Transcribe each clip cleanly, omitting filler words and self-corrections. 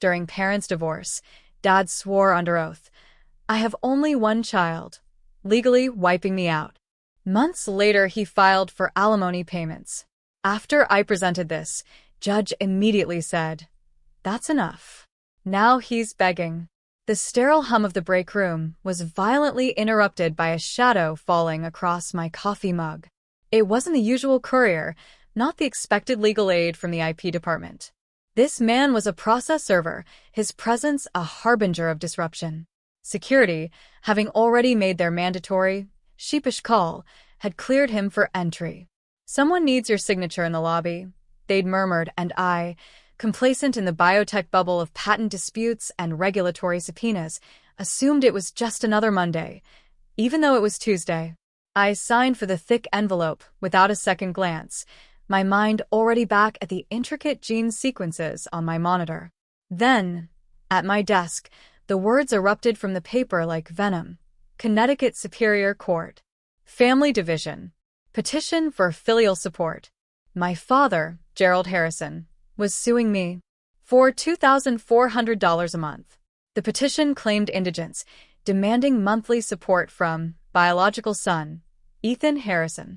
During parents' divorce, Dad swore under oath, "I have only one child," legally wiping me out. Months later, he filed for alimony payments. After I presented this, Judge immediately said, "That's enough." Now he's begging. The sterile hum of the break room was violently interrupted by a shadow falling across my coffee mug. It wasn't the usual courier, not the expected legal aid from the IP department. This man was a process server, his presence a harbinger of disruption. Security, having already made their mandatory, sheepish call, had cleared him for entry. "Someone needs your signature in the lobby," they'd murmured, and I, complacent in the biotech bubble of patent disputes and regulatory subpoenas, assumed it was just another Monday, even though it was Tuesday. I signed for the thick envelope without a second glance, my mind already back at the intricate gene sequences on my monitor. Then, at my desk, the words erupted from the paper like venom. Connecticut Superior Court. Family Division. Petition for filial support. My father, Gerald Harrison, was suing me for $2,400 a month. The petition claimed indigence, demanding monthly support from biological son, Ethan Harrison.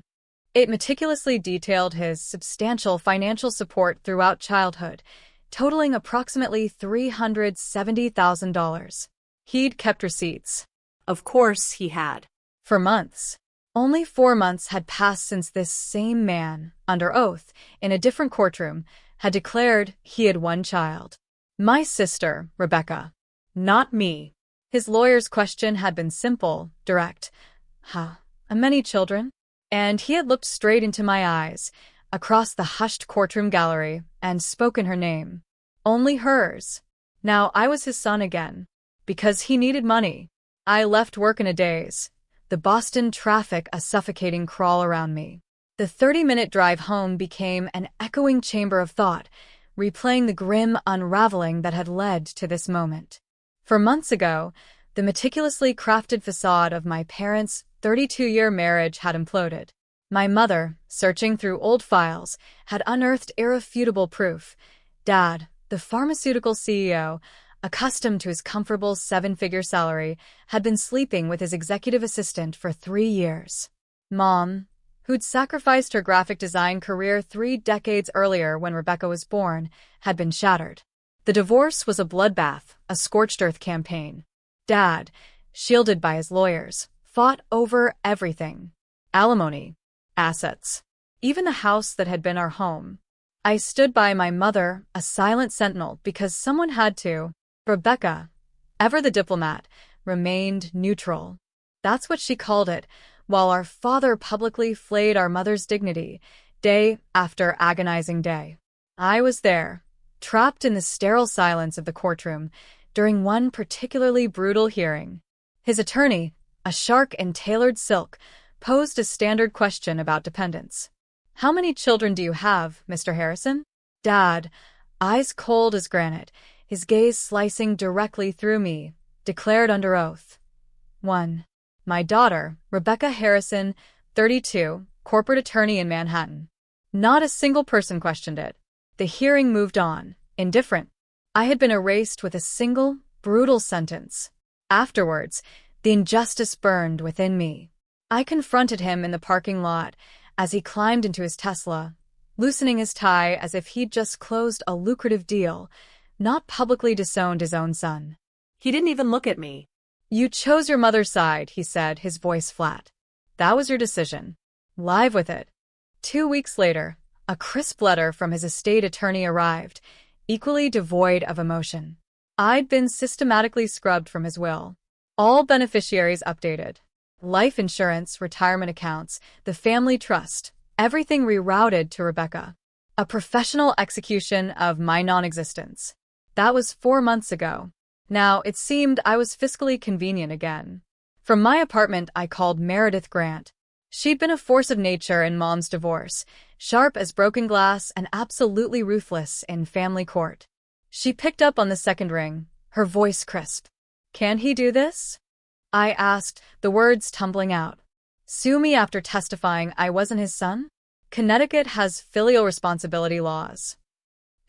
It meticulously detailed his substantial financial support throughout childhood, totaling approximately $370,000. He'd kept receipts. Of course he had. For months. Only 4 months had passed since this same man, under oath, in a different courtroom, had declared he had one child. My sister, Rebecca. Not me. His lawyer's question had been simple, direct. Many children? And he had looked straight into my eyes, across the hushed courtroom gallery, and spoken her name. Only hers. Now I was his son again. Because he needed money. I left work in a daze. The Boston traffic a suffocating crawl around me. The 30-minute drive home became an echoing chamber of thought, replaying the grim unraveling that had led to this moment. For months ago, the meticulously crafted facade of my parents' 32-year marriage had imploded. My mother, searching through old files, had unearthed irrefutable proof. Dad, the pharmaceutical CEO, accustomed to his comfortable 7-figure salary, had been sleeping with his executive assistant for 3 years. Mom, who'd sacrificed her graphic design career 3 decades earlier when Rebecca was born, had been shattered. The divorce was a bloodbath, a scorched earth campaign. Dad, shielded by his lawyers, fought over everything. Alimony, assets, even the house that had been our home. I stood by my mother, a silent sentinel, because someone had to. Rebecca, ever the diplomat, remained neutral. That's what she called it, while our father publicly flayed our mother's dignity, day after agonizing day. I was there, trapped in the sterile silence of the courtroom, during one particularly brutal hearing. His attorney, a shark in tailored silk, posed a standard question about dependents. "How many children do you have, Mr. Harrison?" Dad, eyes cold as granite, his gaze slicing directly through me, declared under oath. "1. My daughter, Rebecca Harrison, 32, corporate attorney in Manhattan." Not a single person questioned it. The hearing moved on, indifferent. I had been erased with a single, brutal sentence. Afterwards, the injustice burned within me. I confronted him in the parking lot as he climbed into his Tesla, loosening his tie as if he'd just closed a lucrative deal, not publicly disowned his own son. He didn't even look at me. "You chose your mother's side," he said, his voice flat. "That was your decision. Live with it." 2 weeks later, a crisp letter from his estate attorney arrived, equally devoid of emotion. I'd been systematically scrubbed from his will. All beneficiaries updated. Life insurance, retirement accounts, the family trust, everything rerouted to Rebecca. A professional execution of my non-existence. That was 4 months ago. Now, it seemed I was fiscally convenient again. From my apartment, I called Meredith Grant. She'd been a force of nature in Mom's divorce, sharp as broken glass and absolutely ruthless in family court. She picked up on the second ring, her voice crisp. "Can he do this?" I asked, the words tumbling out. "Sue me after testifying I wasn't his son? Connecticut has filial responsibility laws."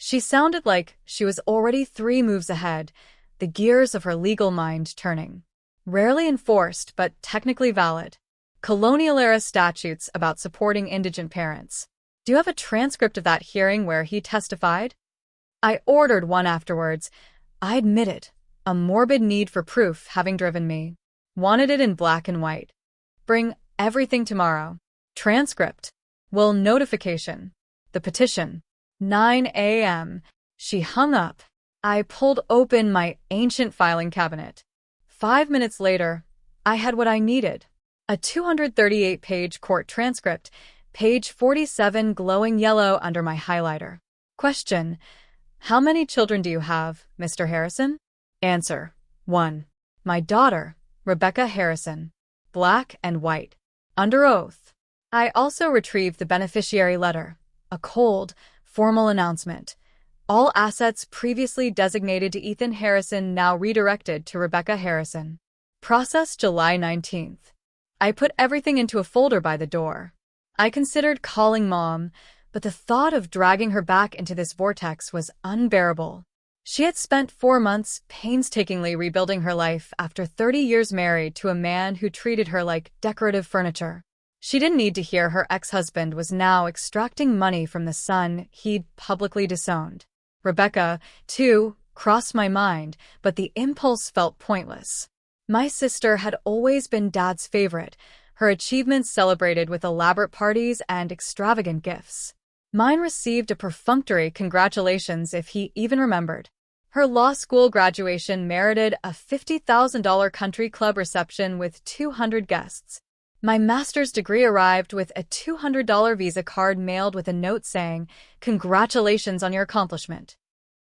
She sounded like she was already 3 moves ahead, the gears of her legal mind turning. Rarely enforced, but technically valid. Colonial-era statutes about supporting indigent parents. Do you have a transcript of that hearing where he testified? I ordered one afterwards. I admitted, a morbid need for proof having driven me. Wanted it in black and white. Bring everything tomorrow. Transcript. Will notification. The petition. 9 a.m. She hung up. I pulled open my ancient filing cabinet. 5 minutes later, I had what I needed. A 238-page court transcript, page 47 glowing yellow under my highlighter. Question: how many children do you have, Mr. Harrison? Answer: 1. My daughter, Rebecca Harrison. Black and white. Under oath. I also retrieved the beneficiary letter, a cold, formal announcement. All assets previously designated to Ethan Harrison now redirected to Rebecca Harrison. Process July 19th. I put everything into a folder by the door. I considered calling Mom, but the thought of dragging her back into this vortex was unbearable. She had spent 4 months painstakingly rebuilding her life after 30 years married to a man who treated her like decorative furniture. She didn't need to hear her ex-husband was now extracting money from the son he'd publicly disowned. Rebecca, too, crossed my mind, but the impulse felt pointless. My sister had always been Dad's favorite, her achievements celebrated with elaborate parties and extravagant gifts. Mine received a perfunctory congratulations if he even remembered. Her law school graduation merited a $50,000 country club reception with 200 guests. My master's degree arrived with a $200 Visa card mailed with a note saying, "Congratulations on your accomplishment."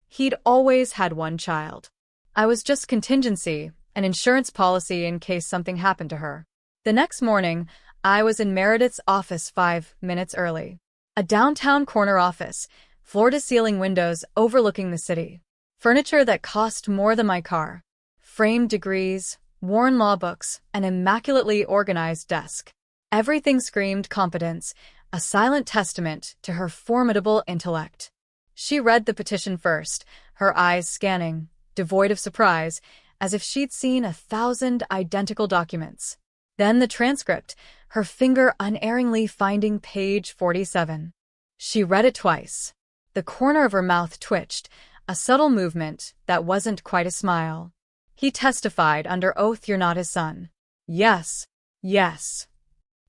He'd always had one child. I was just contingency, an insurance policy in case something happened to her. The next morning, I was in Meredith's office 5 minutes early. A downtown corner office, floor-to-ceiling windows overlooking the city. Furniture that cost more than my car. Framed degrees, worn law books, an immaculately organized desk. Everything screamed competence, a silent testament to her formidable intellect. She read the petition first, her eyes scanning, devoid of surprise, as if she'd seen 1,000 identical documents. Then the transcript, her finger unerringly finding page 47. She read it twice. The corner of her mouth twitched, a subtle movement that wasn't quite a smile. He testified under oath you're not his son. Yes. Yes.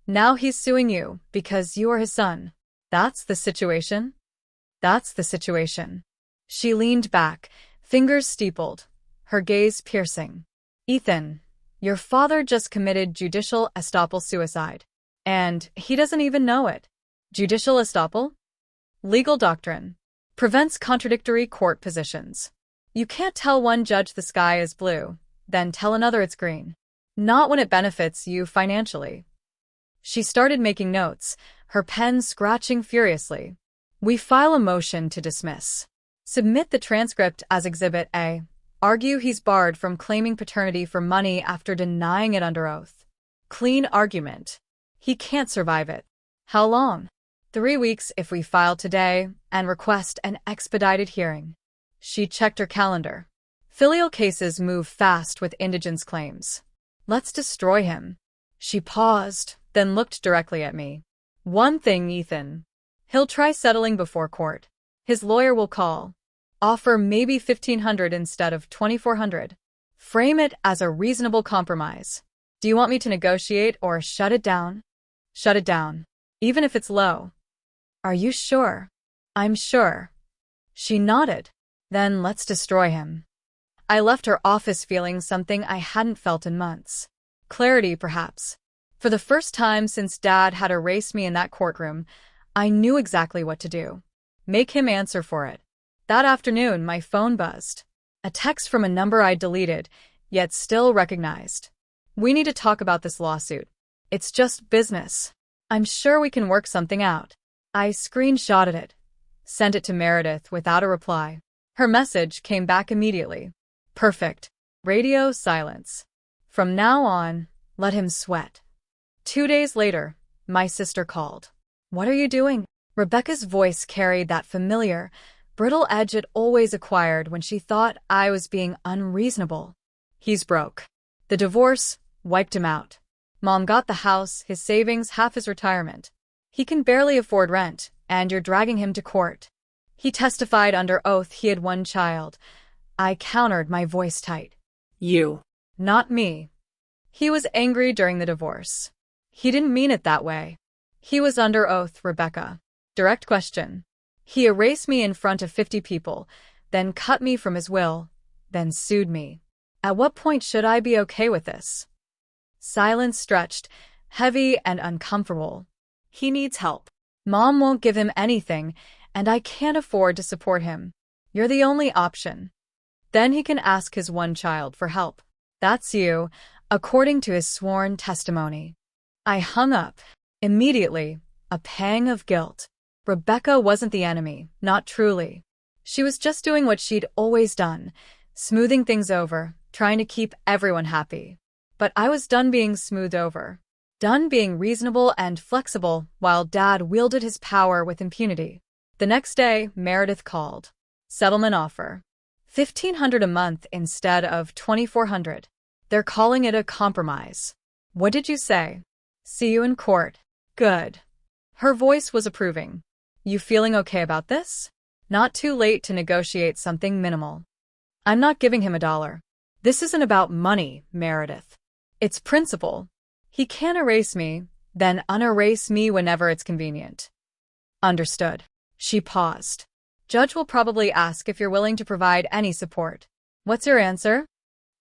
Now he's suing you because you are his son. That's the situation? That's the situation. She leaned back, fingers steepled, her gaze piercing. Ethan, your father just committed judicial estoppel suicide. And he doesn't even know it. Judicial estoppel? Legal doctrine. Prevents contradictory court positions. You can't tell one judge the sky is blue, then tell another it's green. Not when it benefits you financially. She started making notes, her pen scratching furiously. We file a motion to dismiss. Submit the transcript as Exhibit A. Argue he's barred from claiming paternity for money after denying it under oath. Clean argument. He can't survive it. How long? 3 weeks if we file today and request an expedited hearing. She checked her calendar. Filial cases move fast with indigence claims. Let's destroy him. She paused, then looked directly at me. One thing, Ethan. He'll try settling before court. His lawyer will call. Offer maybe $1,500 instead of $2,400. Frame it as a reasonable compromise. Do you want me to negotiate or shut it down? Shut it down. Even if it's low. Are you sure? I'm sure. She nodded. Then let's destroy him. I left her office feeling something I hadn't felt in months. Clarity, perhaps. For the first time since Dad had erased me in that courtroom, I knew exactly what to do. Make him answer for it. That afternoon, my phone buzzed. A text from a number I'd deleted, yet still recognized. We need to talk about this lawsuit. It's just business. I'm sure we can work something out. I screenshotted it. Sent it to Meredith without a reply. Her message came back immediately. Perfect. Radio silence. From now on, let him sweat. 2 days later, my sister called. What are you doing? Rebecca's voice carried that familiar, brittle edge it always acquired when she thought I was being unreasonable. He's broke. The divorce wiped him out. Mom got the house, his savings, half his retirement. He can barely afford rent, and you're dragging him to court. He testified under oath he had one child. I countered, my voice tight. You. Not me. He was angry during the divorce. He didn't mean it that way. He was under oath, Rebecca. Direct question. He erased me in front of 50 people, then cut me from his will, then sued me. At what point should I be okay with this? Silence stretched, heavy and uncomfortable. He needs help. Mom won't give him anything, and I can't afford to support him. You're the only option. Then he can ask his one child for help. That's you, according to his sworn testimony. I hung up. Immediately, a pang of guilt. Rebecca wasn't the enemy, not truly. She was just doing what she'd always done, smoothing things over, trying to keep everyone happy. But I was done being smoothed over. Done being reasonable and flexible while Dad wielded his power with impunity. The next day, Meredith called. Settlement offer. $1,500 a month instead of $2,400. They're calling it a compromise. What did you say? See you in court. Good. Her voice was approving. You feeling okay about this? Not too late to negotiate something minimal. I'm not giving him $1. This isn't about money, Meredith. It's principle. He can't erase me, then unerase me whenever it's convenient. Understood. She paused. Judge will probably ask if you're willing to provide any support. What's your answer?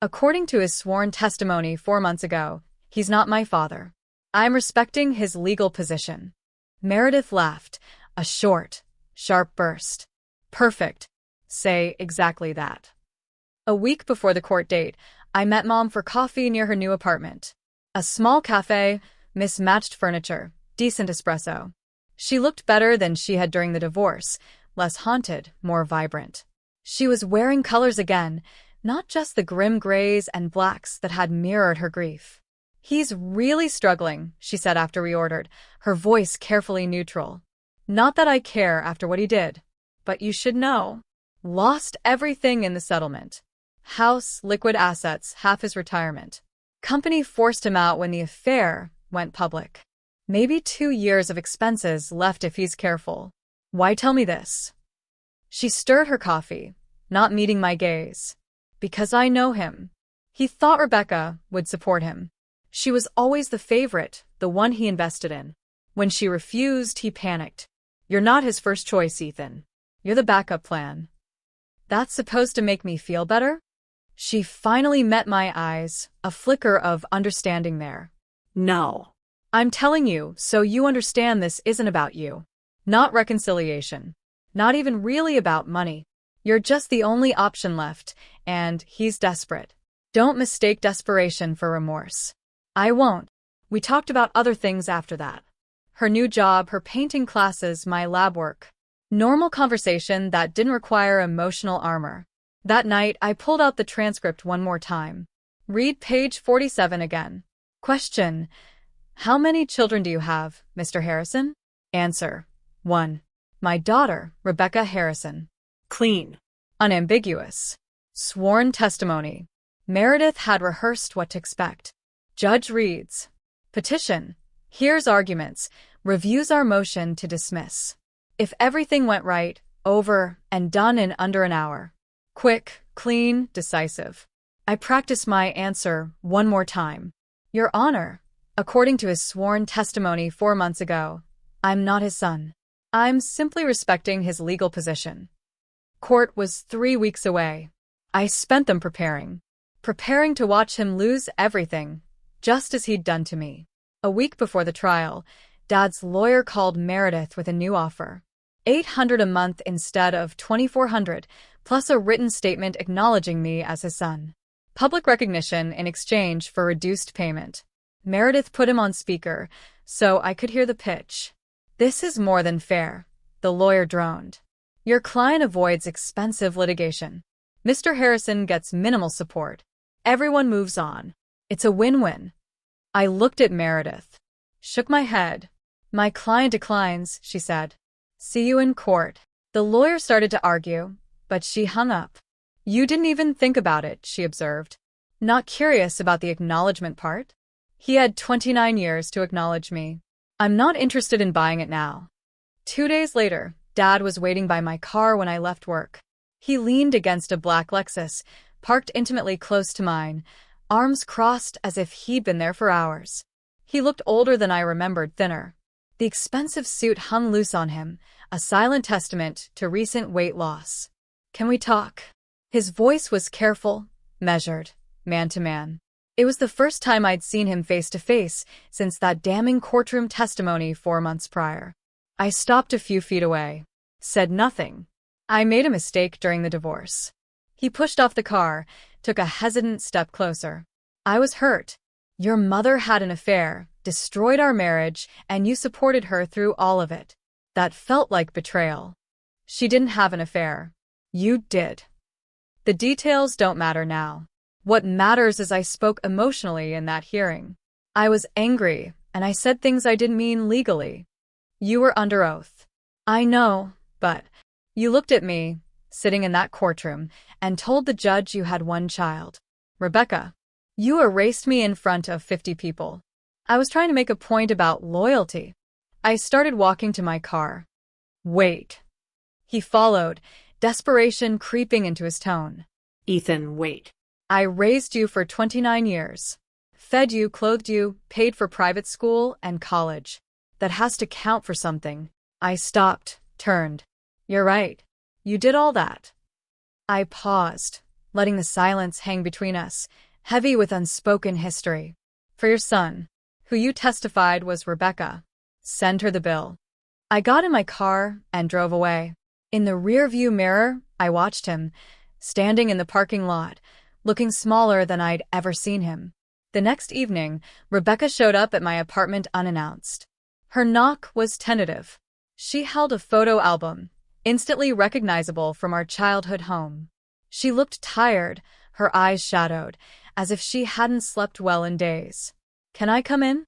According to his sworn testimony 4 months ago, he's not my father. I'm respecting his legal position. Meredith laughed, a short, sharp burst. Perfect. Say exactly that. A week before the court date, I met Mom for coffee near her new apartment. A small cafe, mismatched furniture, decent espresso. She looked better than she had during the divorce, less haunted, more vibrant. She was wearing colors again, not just the grim grays and blacks that had mirrored her grief. He's really struggling, she said after we ordered, her voice carefully neutral. Not that I care after what he did, but you should know. Lost everything in the settlement. House, liquid assets, half his retirement. Company forced him out when the affair went public. Maybe 2 years of expenses left if he's careful. Why tell me this? She stirred her coffee, not meeting my gaze. Because I know him. He thought Rebecca would support him. She was always the favorite, the one he invested in. When she refused, he panicked. You're not his first choice, Ethan. You're the backup plan. That's supposed to make me feel better? She finally met my eyes, a flicker of understanding there. No. I'm telling you, so you understand this isn't about you. Not reconciliation. Not even really about money. You're just the only option left, and he's desperate. Don't mistake desperation for remorse. I won't. We talked about other things after that. Her new job, her painting classes, my lab work. Normal conversation that didn't require emotional armor. That night, I pulled out the transcript one more time. Read page 47 again. Question. How many children do you have, Mr. Harrison? Answer. 1. My daughter, Rebecca Harrison. Clean. Unambiguous. Sworn testimony. Meredith had rehearsed what to expect. Judge reads. Petition. Hears arguments. Reviews our motion to dismiss. If everything went right, over and done in under an hour. Quick, clean, decisive. I practiced my answer one more time. Your Honor, according to his sworn testimony 4 months ago, I'm not his son. I'm simply respecting his legal position. Court was 3 weeks away. I spent them preparing to watch him lose everything, just as he'd done to me. A week before the trial, Dad's lawyer called Meredith with a new offer. $800 a month instead of $2,400, plus a written statement acknowledging me as his son. Public recognition in exchange for reduced payment. Meredith put him on speaker, so I could hear the pitch. This is more than fair, the lawyer droned. Your client avoids expensive litigation. Mr. Harrison gets minimal support. Everyone moves on. It's a win-win. I looked at Meredith. Shook my head. My client declines, she said. See you in court. The lawyer started to argue, but she hung up. You didn't even think about it, she observed. Not curious about the acknowledgement part? He had 29 years to acknowledge me. I'm not interested in buying it now. 2 days later, Dad was waiting by my car when I left work. He leaned against a black Lexus, parked intimately close to mine, arms crossed as if he'd been there for hours. He looked older than I remembered, thinner. The expensive suit hung loose on him, a silent testament to recent weight loss. Can we talk? His voice was careful, measured, man to man. It was the first time I'd seen him face to face since that damning courtroom testimony 4 months prior. I stopped a few feet away, said nothing. I made a mistake during the divorce. He pushed off the car, took a hesitant step closer. I was hurt. Your mother had an affair, destroyed our marriage, and you supported her through all of it. That felt like betrayal. She didn't have an affair. You did. The details don't matter now. What matters is I spoke emotionally in that hearing. I was angry, and I said things I didn't mean legally. You were under oath. I know, but you looked at me, sitting in that courtroom, and told the judge you had one child. Rebecca, you erased me in front of 50 people. I was trying to make a point about loyalty. I started walking to my car. Wait. He followed, desperation creeping into his tone. Ethan, wait. I raised you for 29 years. Fed you, clothed you, paid for private school and college. That has to count for something. I stopped, turned. You're right. You did all that. I paused, letting the silence hang between us, heavy with unspoken history. For your son, who you testified was Rebecca. Send her the bill. I got in my car and drove away. In the rearview mirror, I watched him, standing in the parking lot, looking smaller than I'd ever seen him. The next evening, Rebecca showed up at my apartment unannounced. Her knock was tentative. She held a photo album, instantly recognizable from our childhood home. She looked tired, her eyes shadowed, as if she hadn't slept well in days. Can I come in?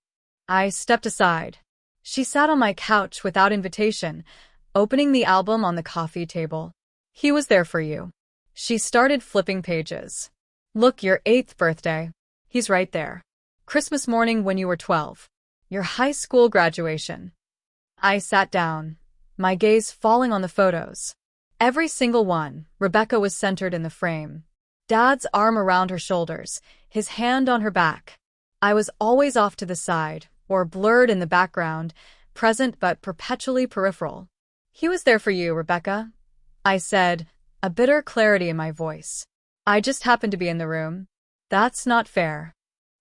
I stepped aside. She sat on my couch without invitation, opening the album on the coffee table. He was there for you. She started flipping pages. Look, your 8th birthday. He's right there. Christmas morning when you were 12. Your high school graduation. I sat down, my gaze falling on the photos. Every single one, Rebecca was centered in the frame. Dad's arm around her shoulders, his hand on her back. I was always off to the side, or blurred in the background, present but perpetually peripheral. He was there for you, Rebecca, I said, a bitter clarity in my voice. I just happened to be in the room. That's not fair.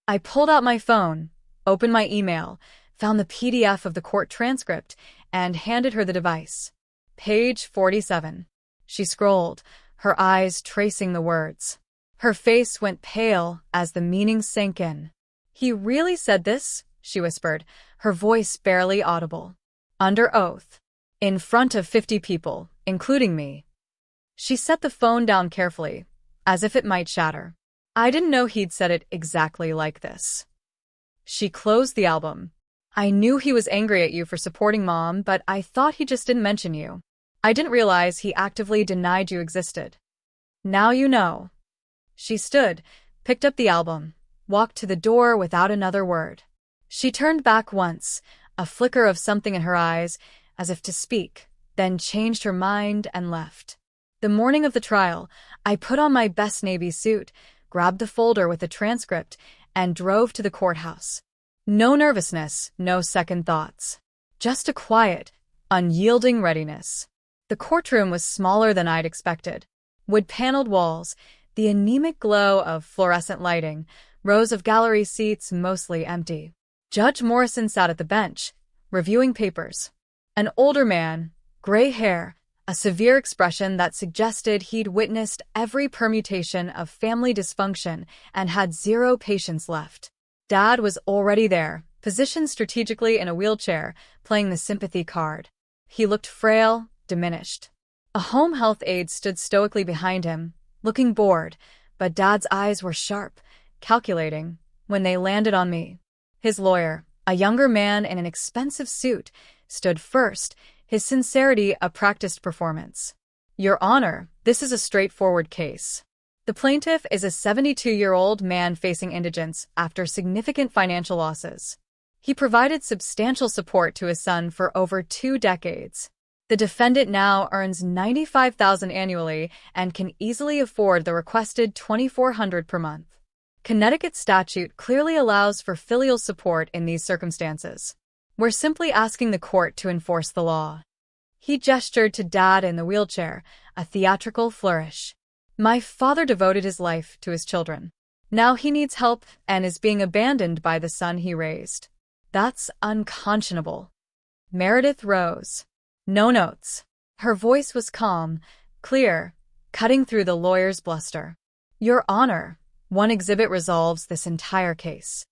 I pulled out my phone, opened my email, found the PDF of the court transcript, and handed her the device. Page 47. She scrolled, her eyes tracing the words. Her face went pale as the meaning sank in. He really said this? She whispered, her voice barely audible. Under oath. In front of 50 people, including me. She set the phone down carefully, as if it might shatter. I didn't know he'd said it exactly like this. She closed the album. I knew he was angry at you for supporting Mom, but I thought he just didn't mention you. I didn't realize he actively denied you existed. Now you know. She stood, picked up the album, walked to the door without another word. She turned back once, a flicker of something in her eyes, as if to speak, then changed her mind and left. The morning of the trial, I put on my best navy suit, grabbed the folder with the transcript, and drove to the courthouse. No nervousness, no second thoughts. Just a quiet, unyielding readiness. The courtroom was smaller than I'd expected. Wood-paneled walls, the anemic glow of fluorescent lighting, rows of gallery seats mostly empty. Judge Morrison sat at the bench, reviewing papers. An older man, gray hair, a severe expression that suggested he'd witnessed every permutation of family dysfunction and had zero patience left. Dad was already there, positioned strategically in a wheelchair, playing the sympathy card. He looked frail, diminished. A home health aide stood stoically behind him, looking bored, but Dad's eyes were sharp, calculating, when they landed on me. His lawyer, a younger man in an expensive suit, stood first, his sincerity a practiced performance. Your Honor, this is a straightforward case. The plaintiff is a 72-year-old man facing indigence after significant financial losses. He provided substantial support to his son for over 2 decades. The defendant now earns $95,000 annually and can easily afford the requested $2,400 per month. Connecticut statute clearly allows for filial support in these circumstances. We're simply asking the court to enforce the law. He gestured to Dad in the wheelchair, a theatrical flourish. My father devoted his life to his children. Now he needs help and is being abandoned by the son he raised. That's unconscionable. Meredith rose. No notes. Her voice was calm, clear, cutting through the lawyer's bluster. Your Honor, one exhibit resolves this entire case.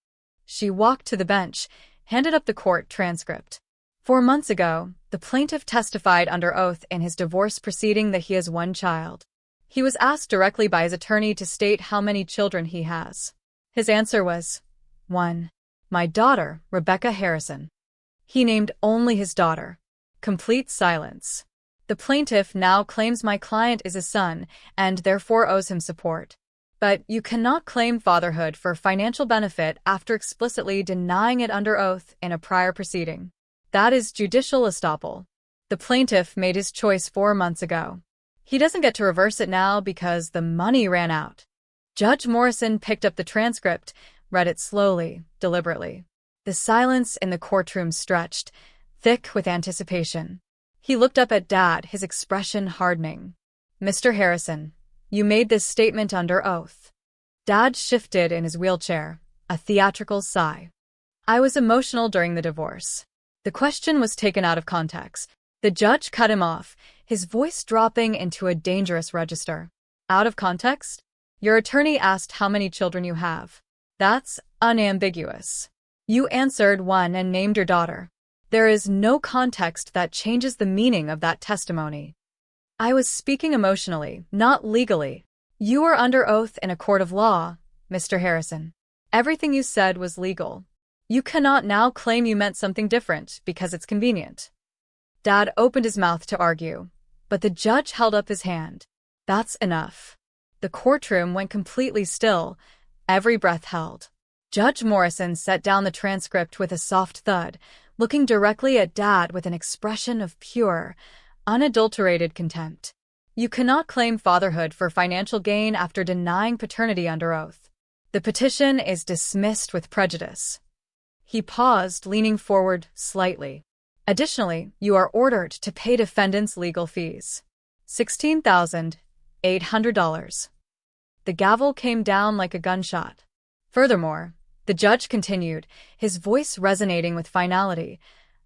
She walked to the bench, handed up the court transcript. 4 months ago, the plaintiff testified under oath in his divorce proceeding that he has 1 child. He was asked directly by his attorney to state how many children he has. His answer was, 1. My daughter, Rebecca Harrison. He named only his daughter. Complete silence. The plaintiff now claims my client is his son and therefore owes him support. But you cannot claim fatherhood for financial benefit after explicitly denying it under oath in a prior proceeding. That is judicial estoppel. The plaintiff made his choice 4 months ago. He doesn't get to reverse it now because the money ran out. Judge Morrison picked up the transcript, read it slowly, deliberately. The silence in the courtroom stretched, thick with anticipation. He looked up at Dad, his expression hardening. Mr. Harrison, you made this statement under oath. Dad shifted in his wheelchair, a theatrical sigh. I was emotional during the divorce. The question was taken out of context. The judge cut him off, his voice dropping into a dangerous register. Out of context? Your attorney asked how many children you have. That's unambiguous. You answered 1 and named your daughter. There is no context that changes the meaning of that testimony. I was speaking emotionally, not legally. You are under oath in a court of law, Mr. Harrison. Everything you said was legal. You cannot now claim you meant something different because it's convenient. Dad opened his mouth to argue, but the judge held up his hand. That's enough. The courtroom went completely still, every breath held. Judge Morrison set down the transcript with a soft thud, looking directly at Dad with an expression of pure, unadulterated contempt. You cannot claim fatherhood for financial gain after denying paternity under oath. The petition is dismissed with prejudice. He paused, leaning forward slightly. Additionally, you are ordered to pay defendants' legal fees. $16,800. The gavel came down like a gunshot. Furthermore, the judge continued, his voice resonating with finality,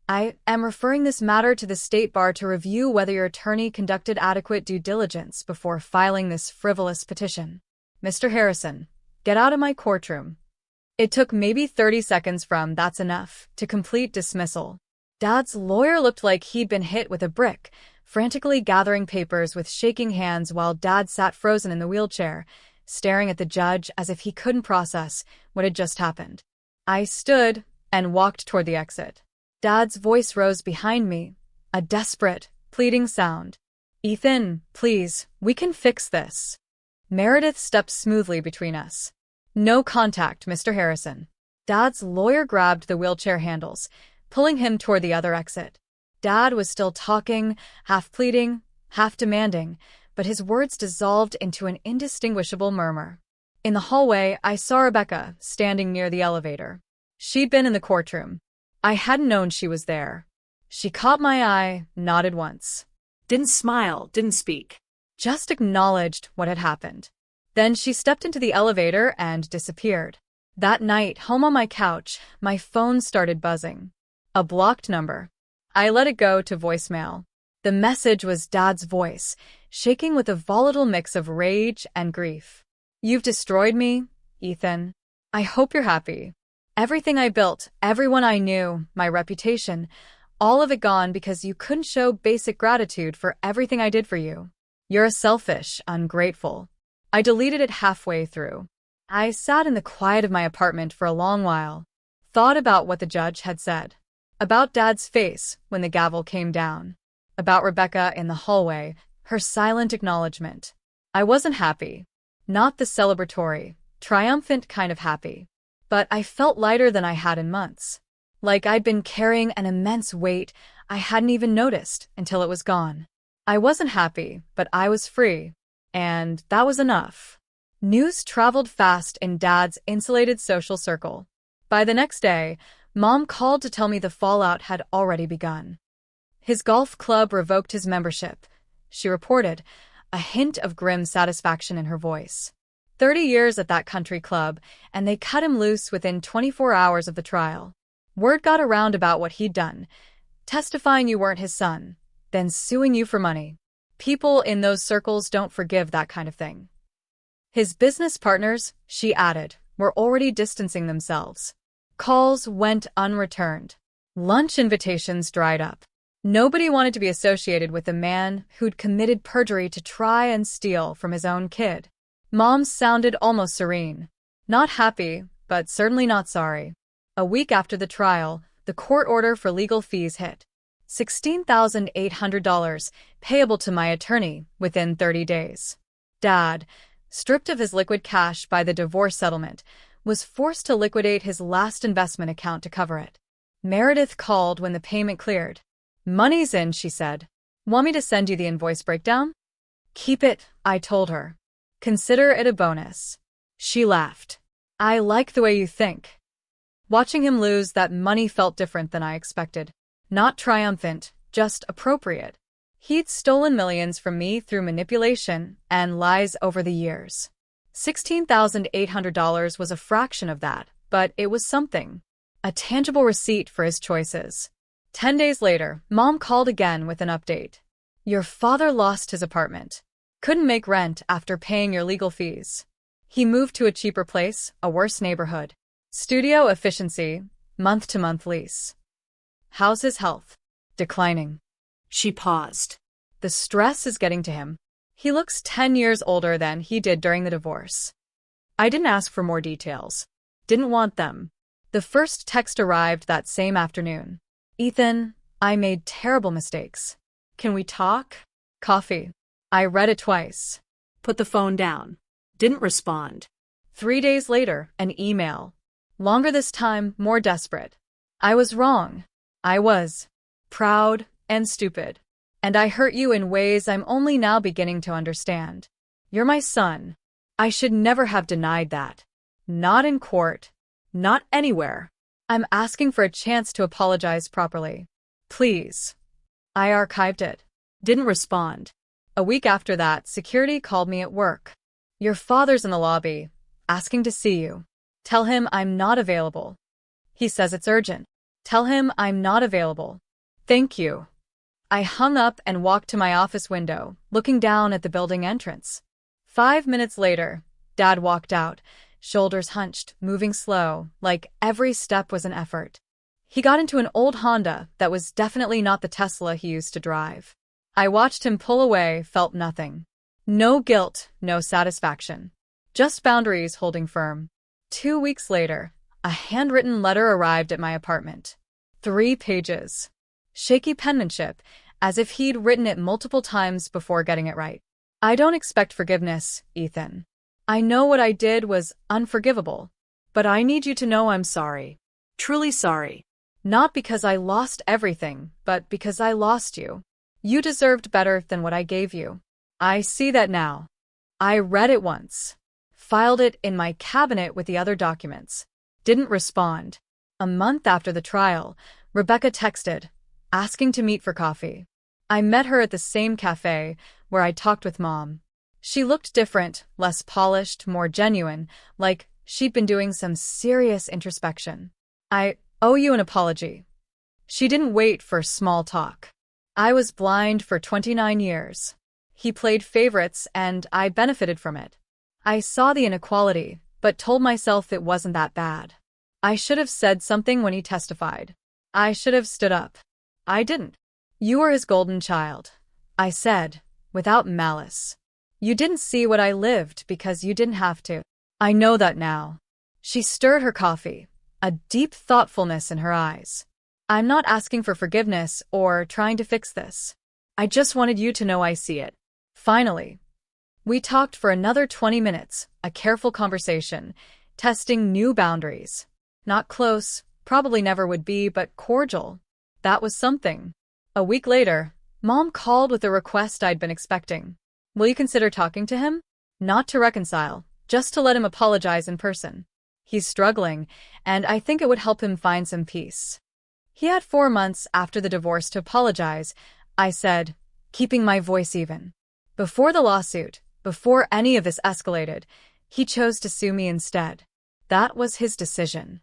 I am referring this matter to the State Bar to review whether your attorney conducted adequate due diligence before filing this frivolous petition. Mr. Harrison, get out of my courtroom. It took maybe 30 seconds from "that's enough" to complete dismissal. Dad's lawyer looked like he'd been hit with a brick, frantically gathering papers with shaking hands while Dad sat frozen in the wheelchair, staring at the judge as if he couldn't process what had just happened. I stood and walked toward the exit. Dad's voice rose behind me, a desperate, pleading sound. Ethan, please, we can fix this. Meredith stepped smoothly between us. No contact, Mr. Harrison. Dad's lawyer grabbed the wheelchair handles, pulling him toward the other exit. Dad was still talking, half pleading, half demanding, but his words dissolved into an indistinguishable murmur. In the hallway, I saw Rebecca, standing near the elevator. She'd been in the courtroom. I hadn't known she was there. She caught my eye, nodded once. Didn't smile, didn't speak. Just acknowledged what had happened. Then she stepped into the elevator and disappeared. That night, home on my couch, my phone started buzzing. A blocked number. I let it go to voicemail. The message was Dad's voice, shaking with a volatile mix of rage and grief. You've destroyed me, Ethan. I hope you're happy. Everything I built, everyone I knew, my reputation, all of it gone because you couldn't show basic gratitude for everything I did for you. You're a selfish, ungrateful. I deleted it halfway through. I sat in the quiet of my apartment for a long while, thought about what the judge had said, about Dad's face when the gavel came down. about Rebecca in the hallway, her silent acknowledgement. I wasn't happy. Not the celebratory, triumphant kind of happy. But I felt lighter than I had in months. Like I'd been carrying an immense weight I hadn't even noticed until it was gone. I wasn't happy, but I was free. And that was enough. News traveled fast in Dad's insulated social circle. By the next day, Mom called to tell me the fallout had already begun. His golf club revoked his membership, she reported, a hint of grim satisfaction in her voice. 30 years at that country club, and they cut him loose within 24 hours of the trial. Word got around about what he'd done, testifying you weren't his son, then suing you for money. People in those circles don't forgive that kind of thing. His business partners, she added, were already distancing themselves. Calls went unreturned. Lunch invitations dried up. Nobody wanted to be associated with a man who'd committed perjury to try and steal from his own kid. Mom sounded almost serene. Not happy, but certainly not sorry. A week after the trial, the court order for legal fees hit. $16,800 payable to my attorney within 30 days. Dad, stripped of his liquid cash by the divorce settlement, was forced to liquidate his last investment account to cover it. Meredith called when the payment cleared. "Money's in," she said. "Want me to send you the invoice breakdown?" "Keep it," I told her. "Consider it a bonus." She laughed. "I like the way you think." Watching him lose that money felt different than I expected. Not triumphant, just appropriate. He'd stolen millions from me through manipulation and lies over the years. $16,800 was a fraction of that, but it was something. A tangible receipt for his choices. 10 days later, Mom called again with an update. "Your father lost his apartment. Couldn't make rent after paying your legal fees. He moved to a cheaper place, a worse neighborhood. Studio efficiency, month-to-month lease. How's his health?" "Declining." She paused. "The stress is getting to him. He looks 10 years older than he did during the divorce." I didn't ask for more details. Didn't want them. The first text arrived that same afternoon. "Ethan, I made terrible mistakes. Can we talk?" "Coffee." I read it twice. Put the phone down. Didn't respond. 3 days later, an email. Longer this time, more desperate. "I was wrong. I was proud and stupid. And I hurt you in ways I'm only now beginning to understand. You're my son. I should never have denied that. Not in court. Not anywhere. I'm asking for a chance to apologize properly. Please." I archived it. Didn't respond. A week after that, security called me at work. "Your father's in the lobby, asking to see you. Tell him I'm not available. He says it's urgent. Tell him I'm not available. Thank you." I hung up and walked to my office window, looking down at the building entrance. 5 minutes later, Dad walked out, shoulders hunched, moving slow, like every step was an effort. He got into an old Honda that was definitely not the Tesla he used to drive. I watched him pull away, felt nothing. No guilt, no satisfaction. Just boundaries holding firm. 2 weeks later, a handwritten letter arrived at my apartment. 3 pages. Shaky penmanship, as if he'd written it multiple times before getting it right. "I don't expect forgiveness, Ethan. I know what I did was unforgivable, but I need you to know I'm sorry. Truly sorry. Not because I lost everything, but because I lost you. You deserved better than what I gave you. I see that now. I read it once. Filed it in my cabinet with the other documents. Didn't respond. A month after the trial, Rebecca texted, asking to meet for coffee. I met her at the same cafe where I talked with Mom. She looked different, less polished, more genuine, like she'd been doing some serious introspection. "I owe you an apology." She didn't wait for small talk. I was blind for 29 years. He played favorites and I benefited from it. I saw the inequality, but told myself it wasn't that bad. I should have said something when he testified. I should have stood up. I didn't. "You were his golden child," I said, without malice. "You didn't see what I lived because you didn't have to. I know that now." She stirred her coffee, a deep thoughtfulness in her eyes. "I'm not asking for forgiveness or trying to fix this. I just wanted you to know I see it. Finally. We talked for another 20 minutes, a careful conversation, testing new boundaries. Not close, probably never would be, but cordial. That was something. A week later, Mom called with a request I'd been expecting. Will you consider talking to him? Not to reconcile, just to let him apologize in person. He's struggling, and I think it would help him find some peace. He had 4 months after the divorce to apologize, I said, keeping my voice even. Before the lawsuit, before any of this escalated, he chose to sue me instead. That was his decision.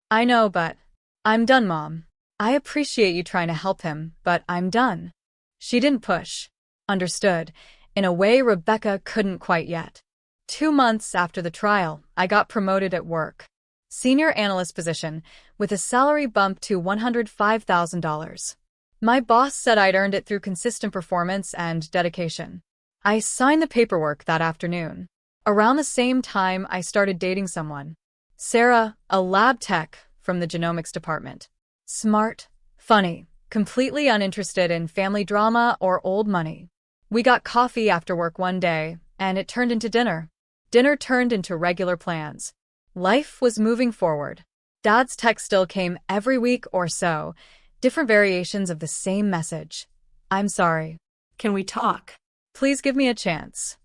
I know, but I'm done, Mom. I appreciate you trying to help him, but I'm done. She didn't push. Understood. In a way Rebecca couldn't quite yet. 2 months after the trial, I got promoted at work. Senior analyst position, with a salary bump to $105,000. My boss said I'd earned it through consistent performance and dedication. I signed the paperwork that afternoon. Around the same time, I started dating someone. Sarah, a lab tech from the genomics department. Smart, funny, completely uninterested in family drama or old money. We got coffee after work one day, and it turned into dinner. Dinner turned into regular plans. Life was moving forward. Dad's text still came every week or so, different variations of the same message. I'm sorry. Can we talk? Please give me a chance.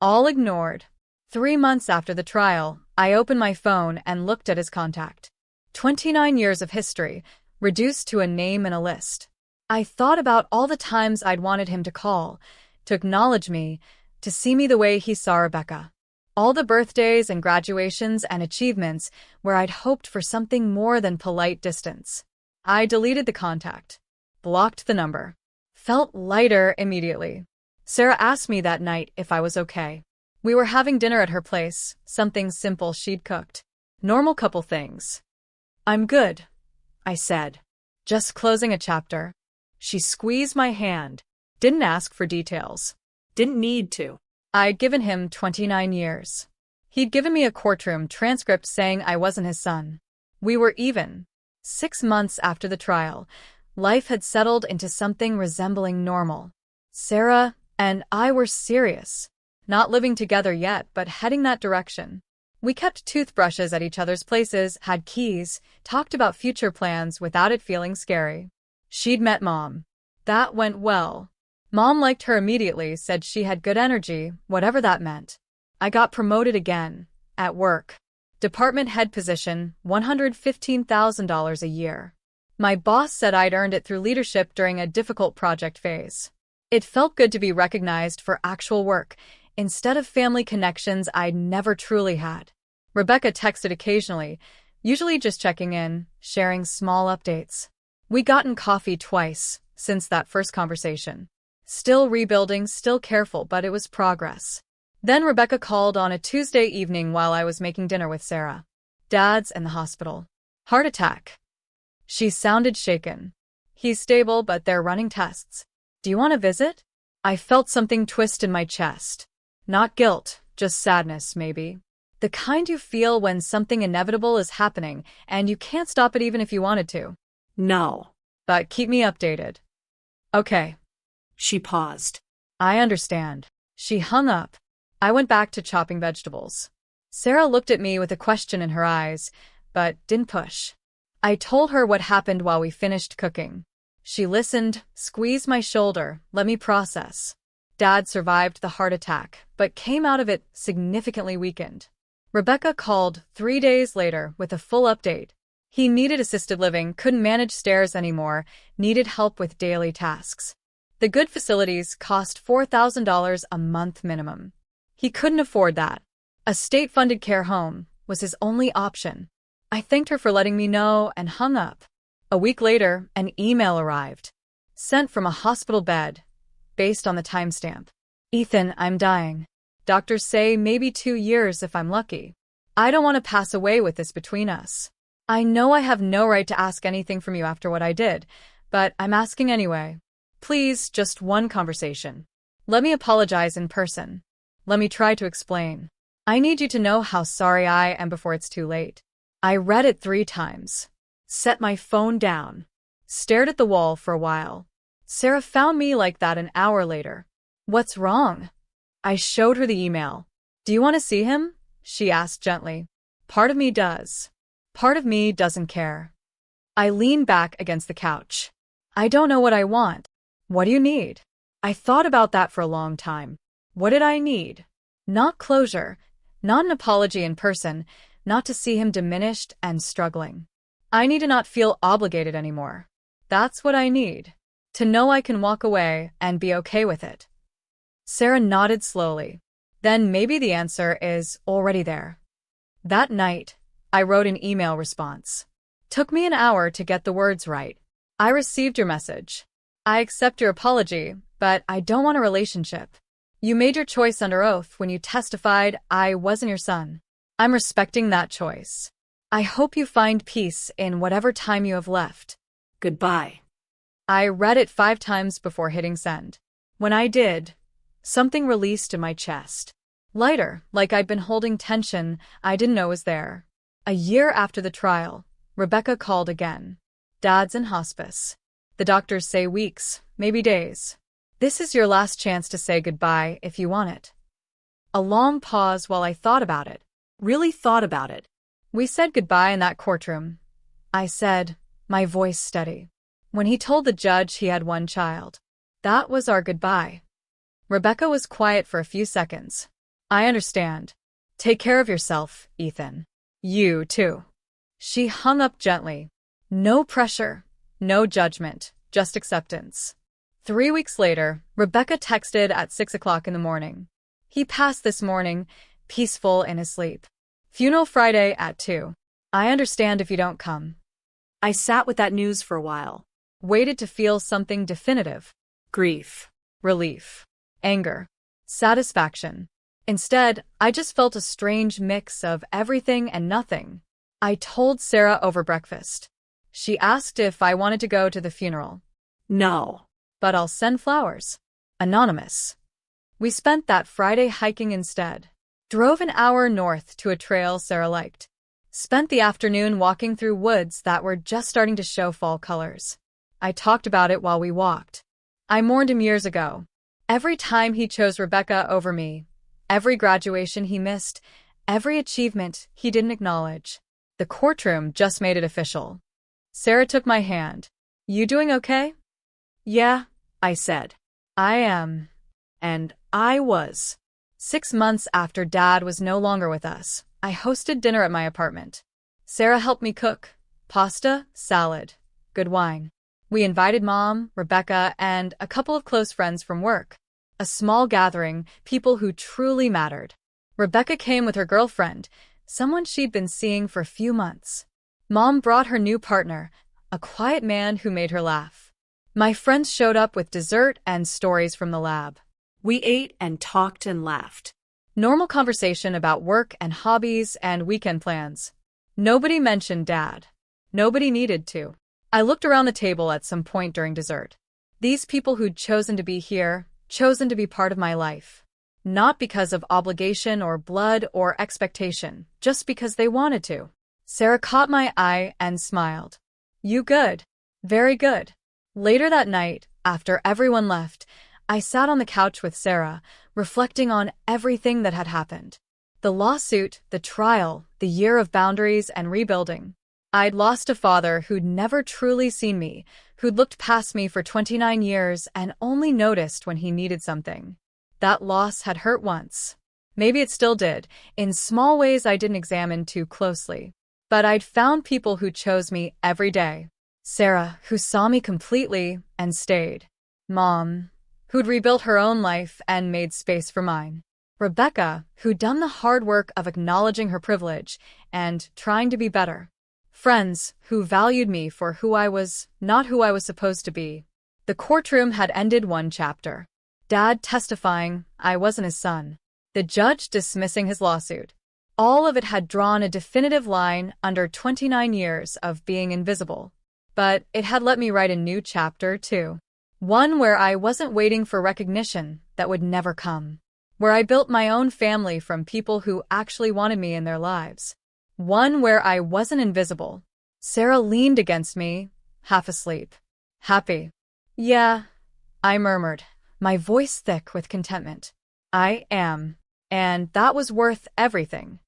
All ignored. 3 months after the trial, I opened my phone and looked at his contact. 29 years of history, reduced to a name in a list. I thought about all the times I'd wanted him to call, to acknowledge me, to see me the way he saw Rebecca. All the birthdays and graduations and achievements where I'd hoped for something more than polite distance. I deleted the contact. Blocked the number. Felt lighter immediately. Sarah asked me that night if I was okay. We were having dinner at her place, something simple she'd cooked. Normal couple things. I'm good, I said. Just closing a chapter. She squeezed my hand. Didn't ask for details. Didn't need to. I'd given him 29 years. He'd given me a courtroom transcript saying I wasn't his son. We were even. 6 months after the trial, life had settled into something resembling normal. Sarah and I were serious. Not living together yet, but heading that direction. We kept toothbrushes at each other's places, had keys, talked about future plans without it feeling scary. She'd met Mom. That went well. Mom liked her immediately, said she had good energy, whatever that meant. I got promoted again, at work. Department head position, $115,000 a year. My boss said I'd earned it through leadership during a difficult project phase. It felt good to be recognized for actual work, instead of family connections I'd never truly had. Rebecca texted occasionally, usually just checking in, sharing small updates. We'd gotten coffee twice since that first conversation. Still rebuilding, still careful, but it was progress. Then Rebecca called on a Tuesday evening while I was making dinner with Sarah. Dad's in the hospital. Heart attack. She sounded shaken. He's stable, but they're running tests. Do you want to visit? I felt something twist in my chest. Not guilt, just sadness, maybe. The kind you feel when something inevitable is happening, and you can't stop it even if you wanted to. No. But keep me updated. Okay. She paused. I understand. She hung up. I went back to chopping vegetables. Sarah looked at me with a question in her eyes, but didn't push. I told her what happened while we finished cooking. She listened, squeezed my shoulder, let me process. Dad survived the heart attack, but came out of it significantly weakened. Rebecca called 3 days later with a full update. He needed assisted living, couldn't manage stairs anymore, needed help with daily tasks. The good facilities cost $4,000 a month minimum. He couldn't afford that. A state-funded care home was his only option. I thanked her for letting me know and hung up. A week later, an email arrived. Sent from a hospital bed, based on the timestamp. Ethan, I'm dying. Doctors say maybe 2 years if I'm lucky. I don't want to pass away with this between us. I know I have no right to ask anything from you after what I did, but I'm asking anyway. Please, just one conversation. Let me apologize in person. Let me try to explain. I need you to know how sorry I am before it's too late. I read it 3 times. Set my phone down. Stared at the wall for a while. Sarah found me like that an hour later. What's wrong? I showed her the email. Do you want to see him? She asked gently. Part of me does. Part of me doesn't care. I leaned back against the couch. I don't know what I want. What do you need? I thought about that for a long time. What did I need? Not closure, not an apology in person, not to see him diminished and struggling. I need to not feel obligated anymore. That's what I need. To know I can walk away and be okay with it. Sarah nodded slowly. Then maybe the answer is already there. That night, I wrote an email response. Took me an hour to get the words right. I received your message. I accept your apology, but I don't want a relationship. You made your choice under oath when you testified I wasn't your son. I'm respecting that choice. I hope you find peace in whatever time you have left. Goodbye. I read it 5 times before hitting send. When I did, something released in my chest. Lighter, like I'd been holding tension I didn't know was there. A year after the trial, Rebecca called again. Dad's in hospice. The doctors say weeks, maybe days. This is your last chance to say goodbye if you want it. A long pause while I thought about it. Really thought about it. We said goodbye in that courtroom. I said, my voice steady. When he told the judge he had 1 child. That was our goodbye. Rebecca was quiet for a few seconds. I understand. Take care of yourself, Ethan. You, too. She hung up gently. No pressure, no judgment, just acceptance. 3 weeks later, Rebecca texted at 6 o'clock in the morning. He passed this morning, peaceful in his sleep. Funeral Friday at 2. I understand if you don't come. I sat with that news for a while. Waited to feel something definitive. Grief. Relief. Anger. Satisfaction. Instead, I just felt a strange mix of everything and nothing. I told Sarah over breakfast. She asked if I wanted to go to the funeral. No. But I'll send flowers. Anonymous. We spent that Friday hiking instead. Drove an hour north to a trail Sarah liked. Spent the afternoon walking through woods that were just starting to show fall colors. I talked about it while we walked. I mourned him years ago. Every time he chose Rebecca over me. Every graduation he missed. Every achievement he didn't acknowledge. The courtroom just made it official. Sarah took my hand. You doing okay? Yeah, I said. I am. And I was. 6 months after Dad was no longer with us, I hosted dinner at my apartment. Sarah helped me cook. Pasta, salad, good wine. We invited Mom, Rebecca, and a couple of close friends from work. A small gathering, people who truly mattered. Rebecca came with her girlfriend, someone she'd been seeing for a few months. Mom brought her new partner, a quiet man who made her laugh. My friends showed up with dessert and stories from the lab. We ate and talked and laughed. Normal conversation about work and hobbies and weekend plans. Nobody mentioned Dad. Nobody needed to. I looked around the table at some point during dessert. These people who'd chosen to be here, chosen to be part of my life. Not because of obligation or blood or expectation, just because they wanted to. Sarah caught my eye and smiled. You good? Very good. Later that night, after everyone left, I sat on the couch with Sarah, reflecting on everything that had happened. The lawsuit, the trial, the year of boundaries and rebuilding. I'd lost a father who'd never truly seen me, who'd looked past me for 29 years and only noticed when he needed something. That loss had hurt once. Maybe it still did, in small ways I didn't examine too closely. But I'd found people who chose me every day. Sarah, who saw me completely and stayed. Mom, who'd rebuilt her own life and made space for mine. Rebecca, who'd done the hard work of acknowledging her privilege and trying to be better. Friends, who valued me for who I was, not who I was supposed to be. The courtroom had ended one chapter. Dad testifying I wasn't his son. The judge dismissing his lawsuit. All of it had drawn a definitive line under 29 years of being invisible. But it had let me write a new chapter, too. One where I wasn't waiting for recognition that would never come. Where I built my own family from people who actually wanted me in their lives. One where I wasn't invisible. Sarah leaned against me, half asleep. Happy. Yeah, I murmured, my voice thick with contentment. I am. And that was worth everything.